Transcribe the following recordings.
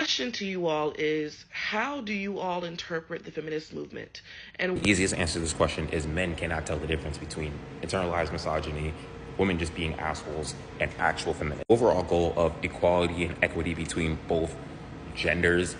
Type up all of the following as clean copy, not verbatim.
question to you all is, how do you all interpret the feminist movement? And The easiest answer to this question is men cannot tell the difference between internalized misogyny, women just being assholes, and actual feminism. Overall goal of equality and equity between both genders,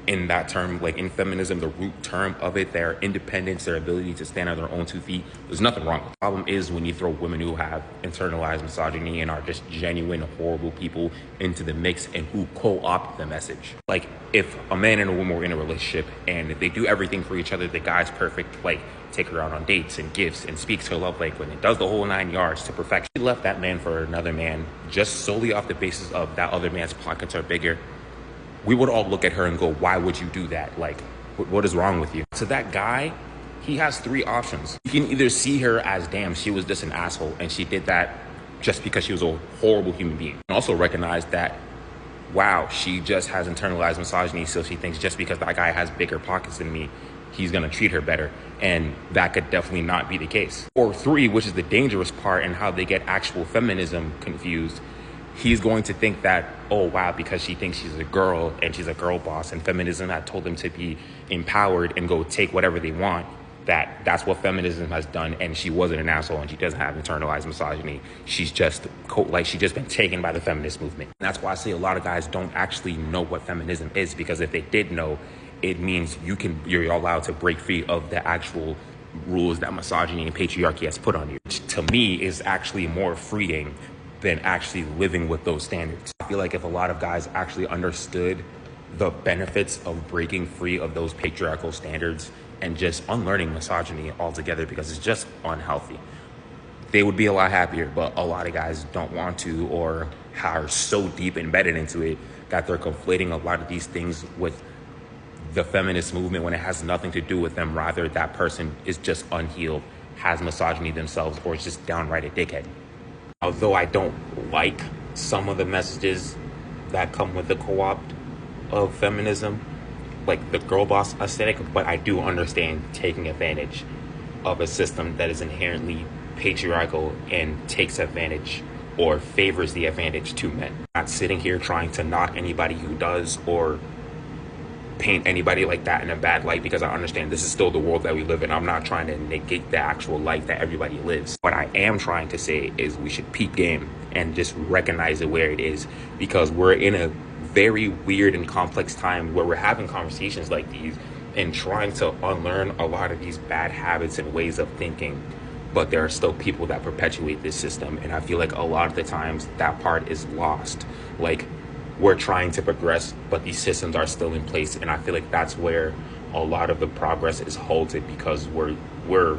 in that term, like in feminism, the root term of it, their independence, their ability to stand on their own 2 feet, there's nothing wrong with it. The problem is when you throw women who have internalized misogyny and are just genuine, horrible people into the mix and who co-opt the message. Like, if a man and a woman were in a relationship and they do everything for each other, the guy's perfect, like, take her out on dates and gifts and speaks her love language and does the whole 9 yards to perfection. She left that man for another man just solely off the basis of that other man's pockets are bigger. We would all look at her and go, why would you do that? Like, what is wrong with you? So that guy, he has 3 options. You can either see her as, damn, she was just an asshole and she did that just because she was a horrible human being. And also recognize that, wow, she just has internalized misogyny, so she thinks just because that guy has bigger pockets than me, he's gonna treat her better. And that could definitely not be the case. Or 3, which is the dangerous part and how they get actual feminism confused, he's going to think that, oh, wow, because she thinks she's a girl and she's a girl boss and feminism had told them to be empowered and go take whatever they want, that's what feminism has done, and she wasn't an asshole and she doesn't have internalized misogyny. She's just she's just been taken by the feminist movement. And that's why I say a lot of guys don't actually know what feminism is, because if they did know, it means you're allowed to break free of the actual rules that misogyny and patriarchy has put on you, which to me is actually more freeing than actually living with those standards. I feel like if a lot of guys actually understood the benefits of breaking free of those patriarchal standards and just unlearning misogyny altogether, because it's just unhealthy, they would be a lot happier. But a lot of guys don't want to, or are so deep embedded into it that they're conflating a lot of these things with the feminist movement when it has nothing to do with them. Rather, that person is just unhealed, has misogyny themselves, or is just downright a dickhead. Although I don't like some of the messages that come with the co-opt of feminism, like the girl boss aesthetic, but I do understand taking advantage of a system that is inherently patriarchal and takes advantage or favors the advantage to men. I'm not sitting here trying to knock anybody who does or paint anybody like that in a bad light, because I understand this is still the world that we live in. I'm not trying to negate the actual life that everybody lives. What I am trying to say is we should peep game and just recognize it where it is, because we're in a very weird and complex time where we're having conversations like these and trying to unlearn a lot of these bad habits and ways of thinking. But there are still people that perpetuate this system, and I feel like a lot of the times that part is lost. Like, we're trying to progress, but these systems are still in place, and I feel like that's where a lot of the progress is halted, because we're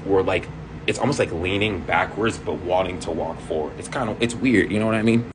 like, it's almost like leaning backwards but wanting to walk forward. It's weird, you know what I mean?